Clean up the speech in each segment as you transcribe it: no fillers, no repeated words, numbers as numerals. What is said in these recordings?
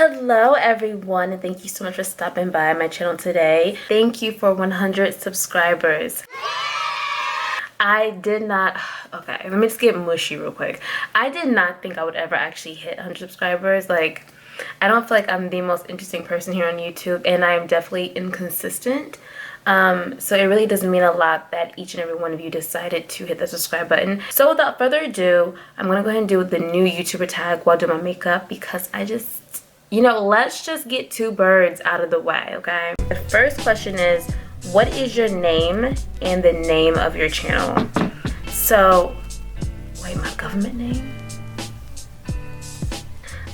Hello everyone, and thank you so much for stopping by my channel today. Thank you for 100 subscribers. Okay, let me just get mushy real quick. I did not think I would ever actually hit 100 subscribers. Like, I don't feel like I'm the most interesting person here on YouTube, and I am definitely inconsistent. So it really doesn't mean a lot that each and every one of you decided to hit the subscribe button. So without further ado, I'm gonna go ahead and do the new YouTuber tag while doing my makeup, because I just, let's just get two birds out of the way, okay? The first question is, what is your name and the name of your channel? So, wait, my government name?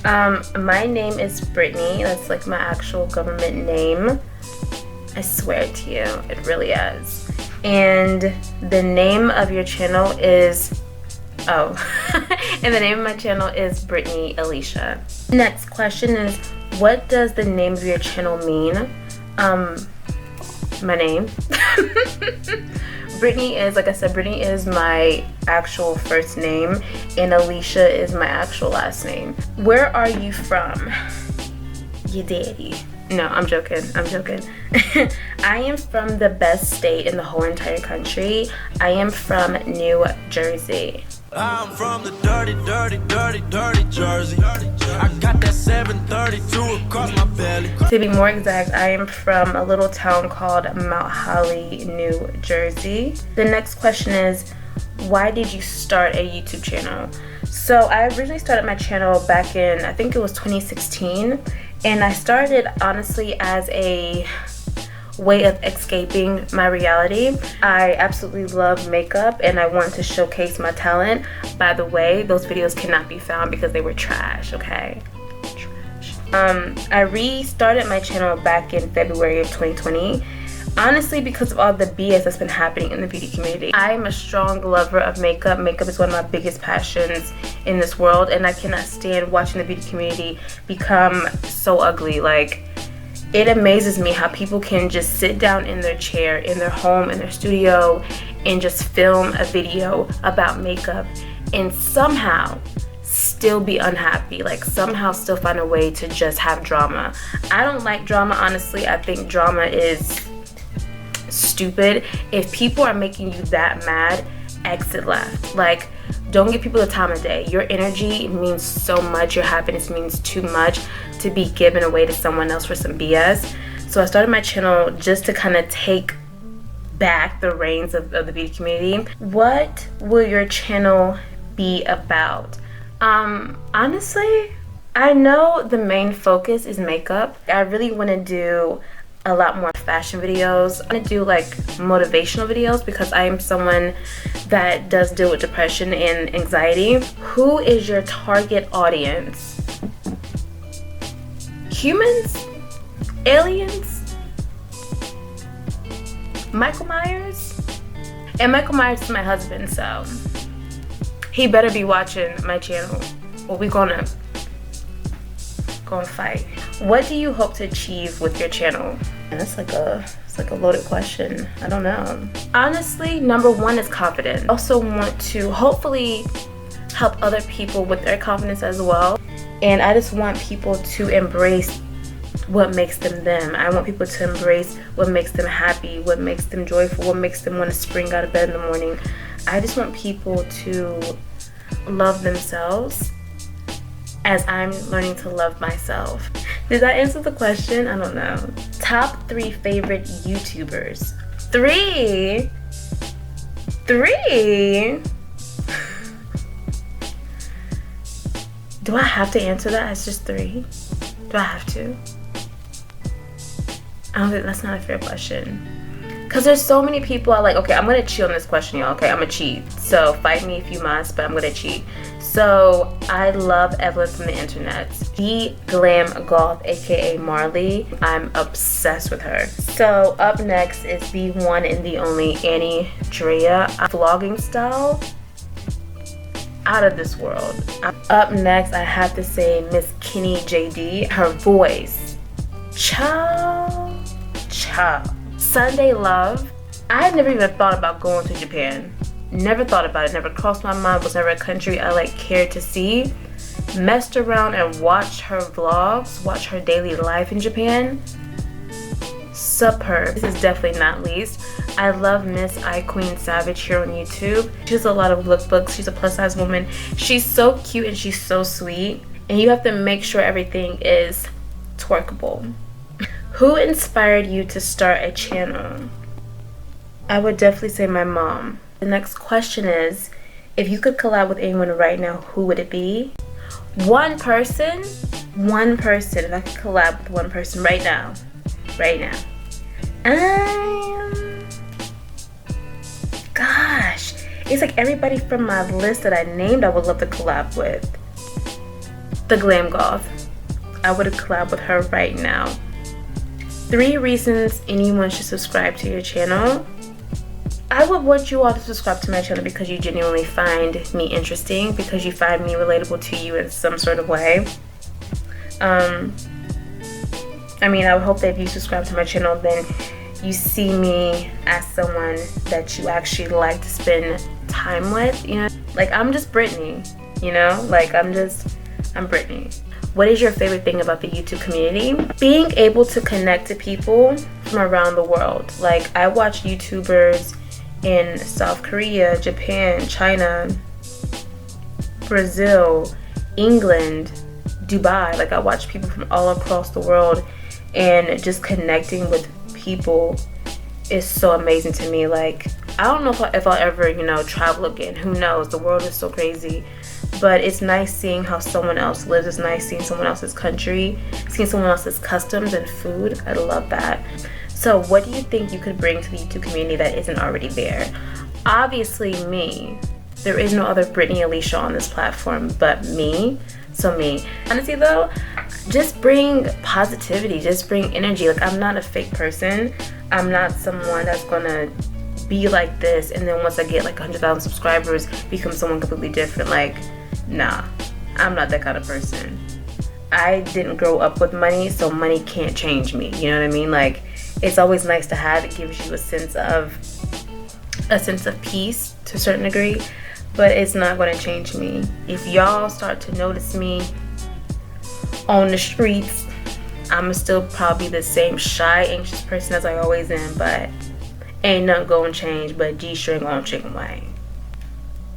My name is Brittany. That's like my actual government name. I swear to you, it really is. And the name of your channel is, and the name of my channel is Brittany Aleisha. Next question is, what does the name of your channel mean? My name. Brittany is, like I said, Brittany is my actual first name, and Aleisha is my actual last name. Where are you from? Your daddy. No, I'm joking. I am from the best state in the whole entire country. I am from New Jersey. I'm from the dirty Jersey. I got that 732 across my belly. To be more exact, I am from a little town called Mount Holly, New Jersey. The next question is, why did you start a YouTube channel? So I originally started my channel back in, I think it was 2016. And I started honestly as a way of escaping my reality. I absolutely love makeup and I wanted to showcase my talent. By the way, those videos cannot be found because they were trash, okay? Trash. I restarted my channel back in February of 2020. Honestly, because of all the BS that's been happening in the beauty community. I am a strong lover of makeup. Makeup is one of my biggest passions in this world, and I cannot stand watching the beauty community become so ugly. Like, it amazes me how people can just sit down in their chair, in their home, in their studio, and just film a video about makeup and somehow still be unhappy, like somehow still find a way to just have drama. I don't like drama, honestly. I think drama is stupid. If people are making you that mad, exit left. Like, don't give people the time of day. Your energy means so much, your happiness means too much to be given away to someone else for some BS. So I started my channel just to kind of take back the reins of the beauty community. What will your channel be about? Honestly, I know the main focus is makeup. I really want to do a lot more fashion videos. I'm gonna do like motivational videos because I am someone that does deal with depression and anxiety. Who is your target audience? Humans? Aliens? Michael Myers? And Michael Myers is my husband, so he better be watching my channel or we gonna fight. What do you hope to achieve with your channel? And that's like a loaded question. I don't know. Honestly, number one is confidence. I also want to hopefully help other people with their confidence as well. And I just want people to embrace what makes them them. I want people to embrace what makes them happy, what makes them joyful, what makes them want to spring out of bed in the morning. I just want people to love themselves as I'm learning to love myself. Did that answer the question? I don't know. Top 3 favorite YouTubers. 3? Do I have to answer that as just 3? Do I have to? I don't think that's not a fair question. Because there's so many people I like. Okay, I'm gonna cheat on this question, y'all. Okay, I'm gonna cheat. So fight me if you must, but I'm gonna cheat. So I love Evelyn from the internet. The Glam Goth, aka Marley. I'm obsessed with her. So up next is the one and the only Annie Drea. Vlogging style, out of this world. Up next, I have to say Miss Kenny JD. Her voice, ciao. Sunday Love. I had never even thought about going to Japan. Never thought about it, never crossed my mind, was never a country I cared to see. messed around and watched her vlogs, watched her daily life in Japan. Superb. This is definitely not least. I love Miss I Queen Savage here on YouTube. She has a lot of lookbooks. She's a plus size woman. She's so cute and she's so sweet. And you have to make sure everything is twerkable. Who inspired you to start a channel? I would definitely say my mom. The next question is, if you could collab with anyone right now, who would it be? One person. If I could collab with one person right now. Gosh, it's like everybody from my list that I named I would love to collab with. The Glam Goth. I would collab with her right now. 3 reasons anyone should subscribe to your channel. I would want you all to subscribe to my channel because you genuinely find me interesting, because you find me relatable to you in some sort of way. I would hope that if you subscribe to my channel, then you see me as someone that you actually like to spend time with, you know? Like, I'm just Brittany, you know? Like, I'm Brittany. What is your favorite thing about the YouTube community? Being able to connect to people from around the world. Like, I watch YouTubers in South Korea, Japan, China, Brazil, England, Dubai. Like, I watch people from all across the world, and just connecting with people is so amazing to me. Like, I don't know if I'll ever, travel again. Who knows? The world is so crazy. But it's nice seeing how someone else lives. It's nice seeing someone else's country, seeing someone else's customs and food. I love that. So what do you think you could bring to the YouTube community that isn't already there? Obviously me. There is no other Brittany Aleisha on this platform but me. So me. Honestly though, just bring positivity, just bring energy. Like, I'm not a fake person. I'm not someone that's gonna be like this and then once I get like 100,000 subscribers become someone completely different. Like, nah, I'm not that kind of person. I didn't grow up with money, so money can't change me. You know what I mean? Like, it's always nice to have. It gives you a sense of peace to a certain degree, but it's not going to change me. If y'all start to notice me on the streets, I'm still probably the same shy, anxious person as I always am, but ain't nothing gonna change but G-string on chicken wing.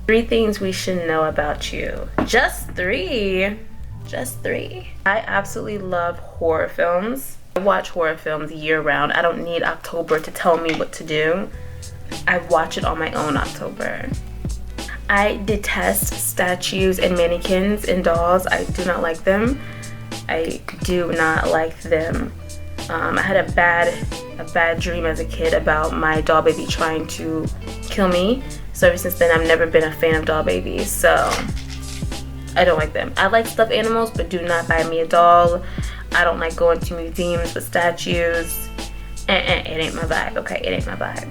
3 things we should know about you. Just 3. I absolutely love horror films. I watch horror films year round. I don't need October to tell me what to do. I watch it on my own October. I detest statues and mannequins and dolls. I do not like them. I do not like them. I had a bad dream as a kid about my doll baby trying to kill me. So ever since then, I've never been a fan of doll babies. So I don't like them. I like stuffed animals, but do not buy me a doll. I don't like going to museums with statues. It ain't my vibe, okay? It ain't my vibe.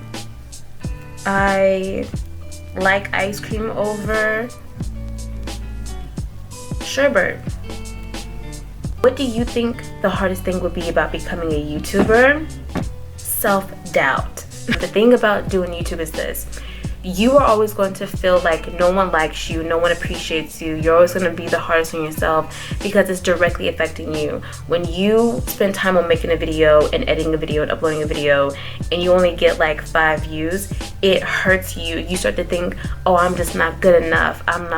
I like ice cream over sherbet. What do you think the hardest thing would be about becoming a YouTuber? Self-doubt. The thing about doing YouTube is this. You are always going to feel like no one likes you, no one appreciates you. You're always going to be the hardest on yourself because it's directly affecting you. When you spend time on making a video and editing a video and uploading a video and you only get like 5 views, it hurts you. You start to think, oh, I'm just not good enough. I'm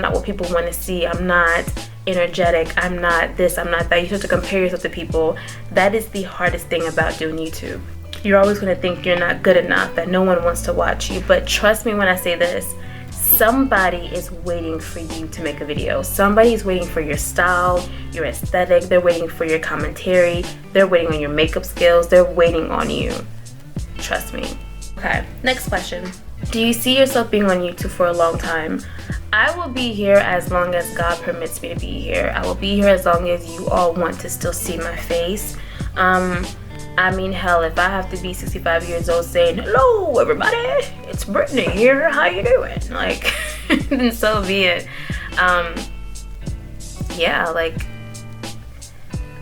not what people want to see. I'm not energetic. I'm not this, I'm not that. You start to compare yourself to people. That is the hardest thing about doing YouTube. You're always going to think you're not good enough, that no one wants to watch you. But trust me when I say this, somebody is waiting for you to make a video. Somebody is waiting for your style, your aesthetic. They're waiting for your commentary. They're waiting on your makeup skills. They're waiting on you. Trust me. Okay, next question. Do you see yourself being on YouTube for a long time? I will be here as long as God permits me to be here. I will be here as long as you all want to still see my face. I mean, hell, if I have to be 65 years old saying, hello, everybody, it's Brittany here, how you doing? Like, then so be it. Yeah, like,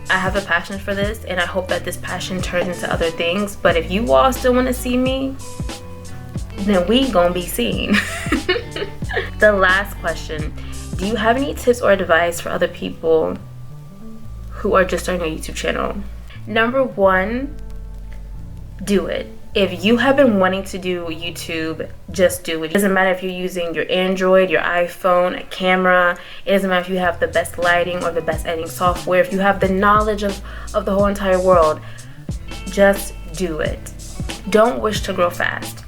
I have a passion for this, and I hope that this passion turns into other things. But if you all still want to see me, then we gonna be seen. The last question. do you have any tips or advice for other people who are just starting a YouTube channel? Number one, do it. If you have been wanting to do YouTube, just do it. It doesn't matter if you're using your Android, your iPhone, a camera. It doesn't matter if you have the best lighting or the best editing software. If you have the knowledge of the whole entire world, just do it. Don't wish to grow fast.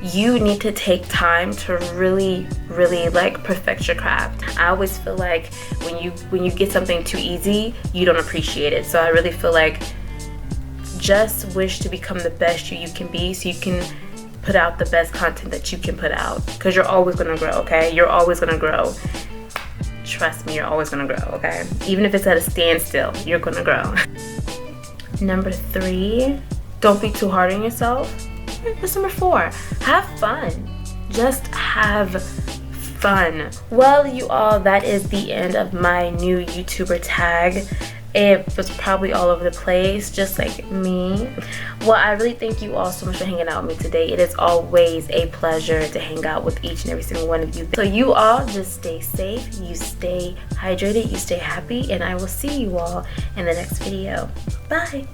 You need to take time to really like perfect your craft. I always feel like when you get something too easy, you don't appreciate it. So I really feel like just wish to become the best you can be, so you can put out the best content that you can put out, because you're always gonna grow. Okay, you're always gonna grow. Trust me, you're always gonna grow. Okay, even if it's at a standstill, you're gonna grow. Number 3, don't be too hard on yourself. That's number 4. Have fun. Just have fun. Well, you all, that is the end of my new YouTuber tag. It was probably all over the place, just like me. Well, I really thank you all so much for hanging out with me today. It is always a pleasure to hang out with each and every single one of you. So you all just stay safe, you stay hydrated, you stay happy, and I will see you all in the next video. Bye.